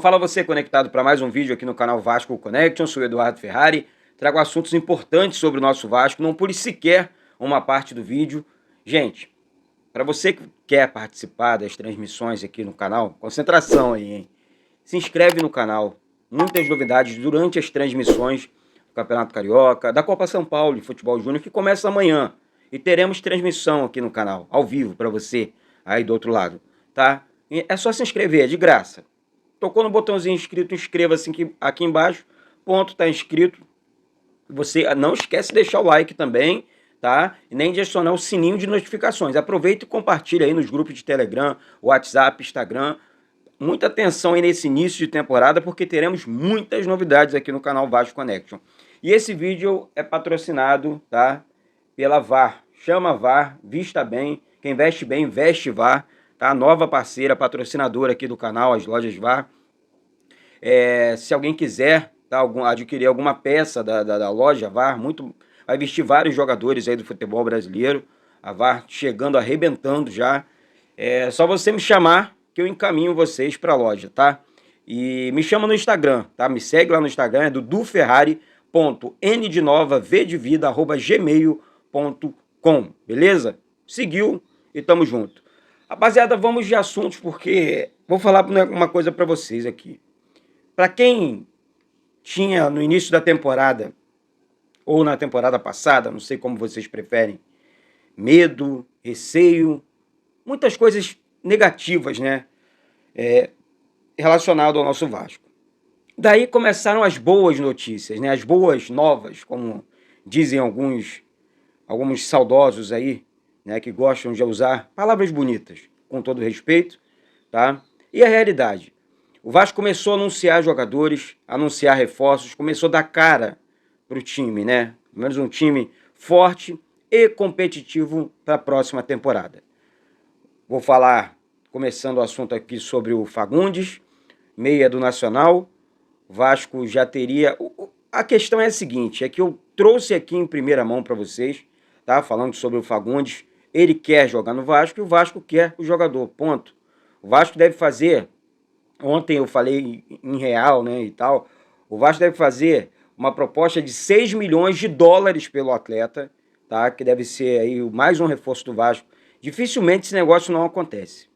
Fala você conectado para mais um vídeo aqui no canal Vasco Connection, sou o Eduardo Ferrari, trago assuntos importantes sobre o nosso Vasco, não pule sequer uma parte do vídeo. Gente, para você que quer participar das transmissões aqui no canal, concentração aí, hein? Se inscreve no canal, muitas novidades durante as transmissões do Campeonato Carioca, da Copa São Paulo de Futebol Júnior, que começa amanhã. E teremos transmissão aqui no canal, ao vivo, para você aí do outro lado, tá? É só se inscrever, é de graça. Tocou no botãozinho inscrito, inscreva-se aqui embaixo, ponto, tá inscrito. Você não esquece de deixar o like também, tá? E nem de acionar o sininho de notificações. Aproveita e compartilha aí nos grupos de Telegram, WhatsApp, Instagram. Muita atenção aí nesse início de temporada, porque teremos muitas novidades aqui no canal Vasco Connection. E esse vídeo é patrocinado, tá? Pela VAR. Chama VAR, vista bem. Quem veste bem, veste VAR. Tá? Nova parceira, patrocinadora aqui do canal, as lojas VAR. Se alguém quiser, tá, adquirir alguma peça da loja VAR, vai vestir vários jogadores aí do futebol brasileiro. A VAR chegando, arrebentando já. É só você me chamar que eu encaminho vocês para a loja, tá? E me chama no Instagram, tá? Me segue lá no Instagram, é duduferrari.n de nova, v de vida, @gmail.com, beleza? Seguiu e tamo junto. Rapaziada, vamos de assuntos, porque vou falar uma coisa para vocês aqui. Para quem tinha no início da temporada, ou na temporada passada, não sei como vocês preferem, medo, receio, muitas coisas negativas, né? Relacionado ao nosso Vasco. Daí começaram as boas notícias, né? As boas novas, como dizem alguns saudosos aí, né, que gostam de usar palavras bonitas, com todo respeito, tá? E a realidade? O Vasco começou a anunciar jogadores, anunciar reforços, começou a dar cara para o time, né? Pelo menos um time forte e competitivo para a próxima temporada. Vou falar, começando o assunto aqui, sobre o Fagundes, meia do Nacional. O Vasco já teria... A questão é a seguinte, é que eu trouxe aqui em primeira mão para vocês, tá? Falando sobre o Fagundes. Ele quer jogar no Vasco e o Vasco quer o jogador, ponto. O Vasco deve fazer, ontem eu falei em real, né, e tal, o Vasco deve fazer uma proposta de 6 milhões de dólares pelo atleta, tá? Que deve ser aí mais um reforço do Vasco. Dificilmente esse negócio não acontece.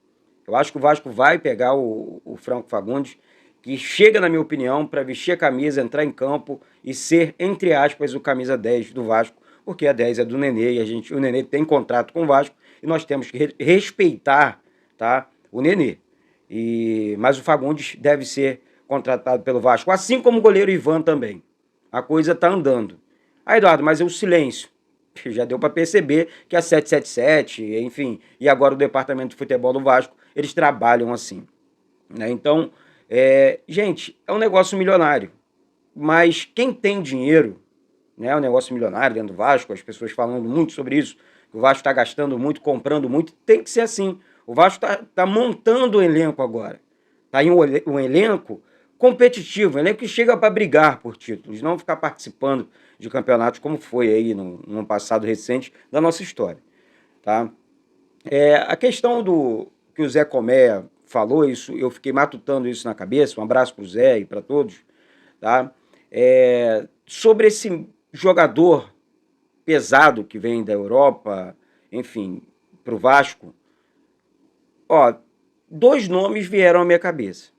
Eu acho que o Vasco vai pegar o Franco Fagundes, que chega, na minha opinião, para vestir a camisa, entrar em campo e ser, entre aspas, o camisa 10 do Vasco, porque a 10 é do Nenê e o Nenê tem contrato com o Vasco e nós temos que respeitar, tá, o Nenê. Mas o Fagundes deve ser contratado pelo Vasco, assim como o goleiro Ivan também. A coisa tá andando. Ah, Eduardo, mas é o silêncio. Já deu para perceber que a 777, enfim, e agora o departamento de futebol do Vasco, eles trabalham assim, né? Então, gente, é um negócio milionário. Mas quem tem dinheiro, né, é um negócio milionário dentro do Vasco, as pessoas falando muito sobre isso, o Vasco está gastando muito, comprando muito, tem que ser assim. O Vasco tá montando o elenco agora. Tá em um elenco competitivo, um elenco que chega para brigar por títulos, não ficar participando de campeonatos como foi aí no passado recente da nossa história, tá? A questão do que o Zé Comé falou, isso, eu fiquei matutando isso na cabeça, um abraço para o Zé e para todos, tá? Sobre esse jogador pesado que vem da Europa, enfim, para o Vasco. Ó, 2 nomes vieram à minha cabeça,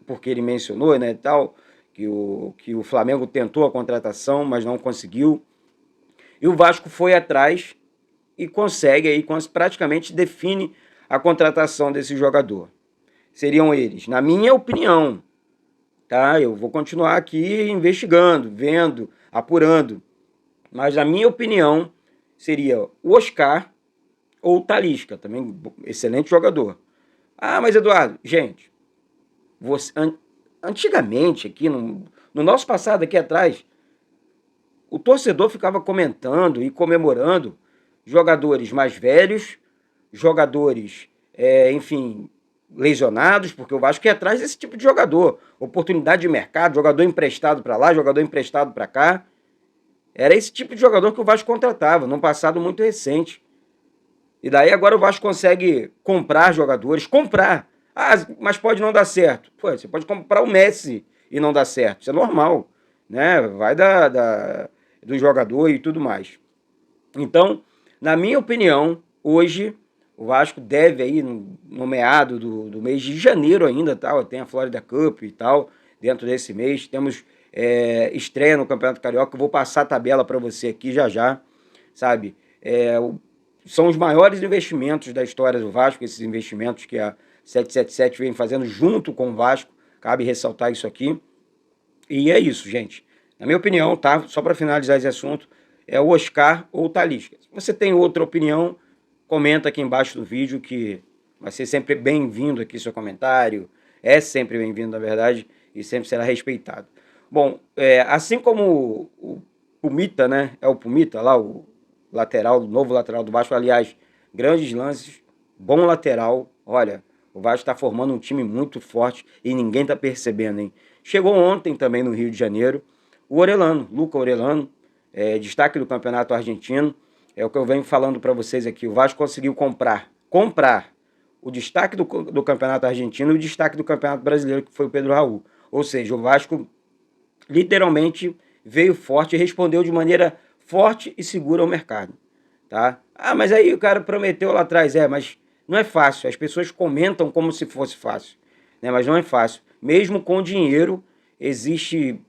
porque ele mencionou, né, tal, que o Flamengo tentou a contratação, mas não conseguiu, e o Vasco foi atrás e consegue, aí praticamente define a contratação desse jogador. Seriam eles, na minha opinião, tá? Eu vou continuar aqui investigando, vendo, apurando, mas na minha opinião seria o Oscar ou o Talisca, também excelente jogador. Ah, mas Eduardo, gente, antigamente aqui, no nosso passado aqui atrás, o torcedor ficava comentando e comemorando jogadores mais velhos, jogadores, enfim, lesionados, porque o Vasco ia atrás desse tipo de jogador. Oportunidade de mercado, jogador emprestado para lá, jogador emprestado para cá. Era esse tipo de jogador que o Vasco contratava, num passado muito recente. E daí agora o Vasco consegue comprar jogadores, comprar. Ah, mas pode não dar certo. Pô, você pode comprar o Messi e não dar certo. Isso é normal, né? Vai do jogador e tudo mais. Então, na minha opinião, hoje o Vasco deve aí no meado do mês de janeiro ainda, tal, tem a Florida Cup e tal, dentro desse mês. Temos estreia no Campeonato Carioca. Eu vou passar a tabela para você aqui já já, sabe? São os maiores investimentos da história do Vasco, esses investimentos que a 777 vem fazendo junto com o Vasco. Cabe ressaltar isso aqui. E é isso, gente. Na minha opinião, tá? Só para finalizar esse assunto, é o Oscar ou o Talisca. Se você tem outra opinião, comenta aqui embaixo do vídeo, que vai ser sempre bem-vindo aqui seu comentário. É sempre bem-vindo, na verdade, e sempre será respeitado. Bom, assim como o Pumita, né? É o Pumita lá, o lateral, o novo lateral do Vasco. Aliás, grandes lances, bom lateral. Olha, o Vasco está formando um time muito forte e ninguém está percebendo, hein? Chegou ontem também no Rio de Janeiro o Orelhano, Luca Orelhano, destaque do Campeonato Argentino. É o que eu venho falando para vocês aqui. O Vasco conseguiu comprar o destaque do Campeonato Argentino e o destaque do Campeonato Brasileiro, que foi o Pedro Raul. Ou seja, o Vasco literalmente veio forte e respondeu de maneira forte e segura ao mercado, tá? Ah, mas aí o cara prometeu lá atrás, mas não é fácil. As pessoas comentam como se fosse fácil, né? Mas não é fácil. Mesmo com dinheiro, existem,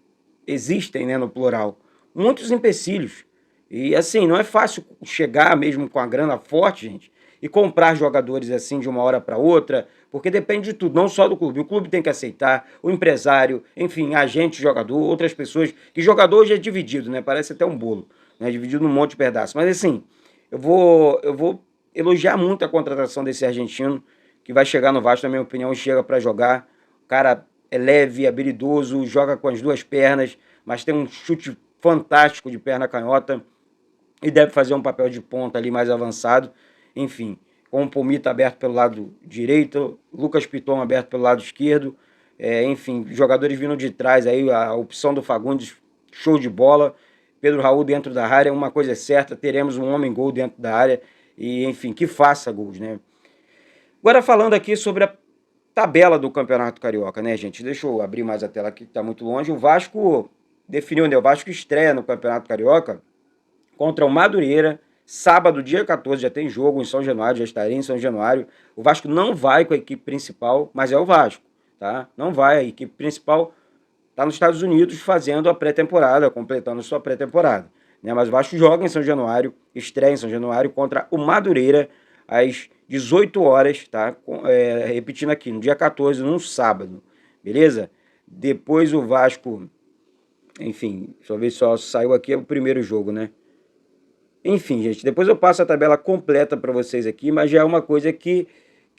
né, no plural, muitos empecilhos. E assim, não é fácil chegar mesmo com a grana forte, gente, e comprar jogadores assim de uma hora para outra, porque depende de tudo, não só do clube. O clube tem que aceitar, o empresário, enfim, agente, jogador, outras pessoas. Que jogador hoje é dividido, né? Parece até um bolo, né? Dividido num monte de pedaços. Mas assim, eu vou elogiar muito a contratação desse argentino, que vai chegar no Vasco, na minha opinião, chega para jogar. O cara é leve, habilidoso, joga com as duas pernas, mas tem um chute fantástico de perna canhota e deve fazer um papel de ponta ali mais avançado. Enfim, com o Pumita aberto pelo lado direito, Lucas Piton aberto pelo lado esquerdo. Enfim, jogadores vindo de trás aí, a opção do Fagundes, show de bola. Pedro Raul dentro da área, uma coisa é certa, teremos um homem-gol dentro da área e, enfim, que faça gols, né? Agora falando aqui sobre a tabela do Campeonato Carioca, né, gente? Deixa eu abrir mais a tela aqui, que tá muito longe. O Vasco definiu, né? O Vasco estreia no Campeonato Carioca contra o Madureira, sábado, dia 14, já tem jogo em São Januário, já estarei em São Januário. O Vasco não vai com a equipe principal, mas é o Vasco, tá? Não vai, a equipe principal está nos Estados Unidos fazendo a pré-temporada, completando sua pré-temporada, né? Mas o Vasco joga em São Januário, estreia em São Januário contra o Madureira, às 18 horas, tá? Repetindo aqui, no dia 14, num sábado, beleza? Depois o Vasco, enfim, deixa eu ver se só saiu aqui o primeiro jogo, né? Enfim, gente, depois eu passo a tabela completa para vocês aqui, mas já é uma coisa que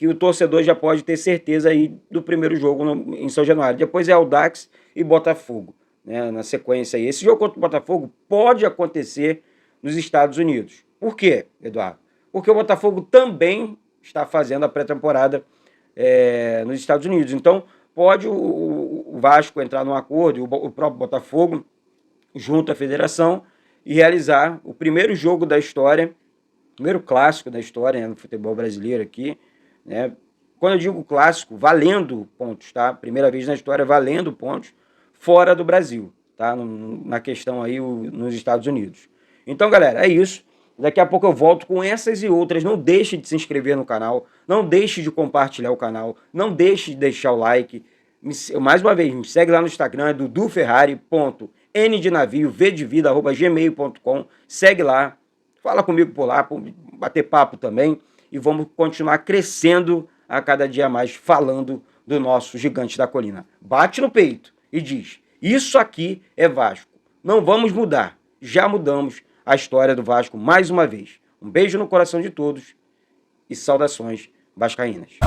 o torcedor já pode ter certeza aí do primeiro jogo em São Januário. Depois é Audax e Botafogo, né, na sequência aí. Esse jogo contra o Botafogo pode acontecer nos Estados Unidos. Por quê, Eduardo? Porque o Botafogo também está fazendo a pré-temporada nos Estados Unidos. Então, pode o Vasco entrar num acordo, o próprio Botafogo, junto à federação, e realizar o primeiro jogo da história, o primeiro clássico da história, né, no futebol brasileiro aqui, né? Quando eu digo clássico, valendo pontos, tá? Primeira vez na história valendo pontos fora do Brasil, tá? Na questão aí nos Estados Unidos. Então, galera, é isso. Daqui a pouco eu volto com essas e outras. Não deixe de se inscrever no canal, não deixe de compartilhar o canal, não deixe de deixar o like. Mais uma vez, me segue lá no Instagram, é duduferrari.n de navio, vdevida@gmail.com. Segue lá, fala comigo por lá, bater papo também. E vamos continuar crescendo a cada dia mais, falando do nosso gigante da colina. Bate no peito e diz, isso aqui é Vasco. Não vamos mudar. Já mudamos a história do Vasco mais uma vez. Um beijo no coração de todos e saudações vascaínas.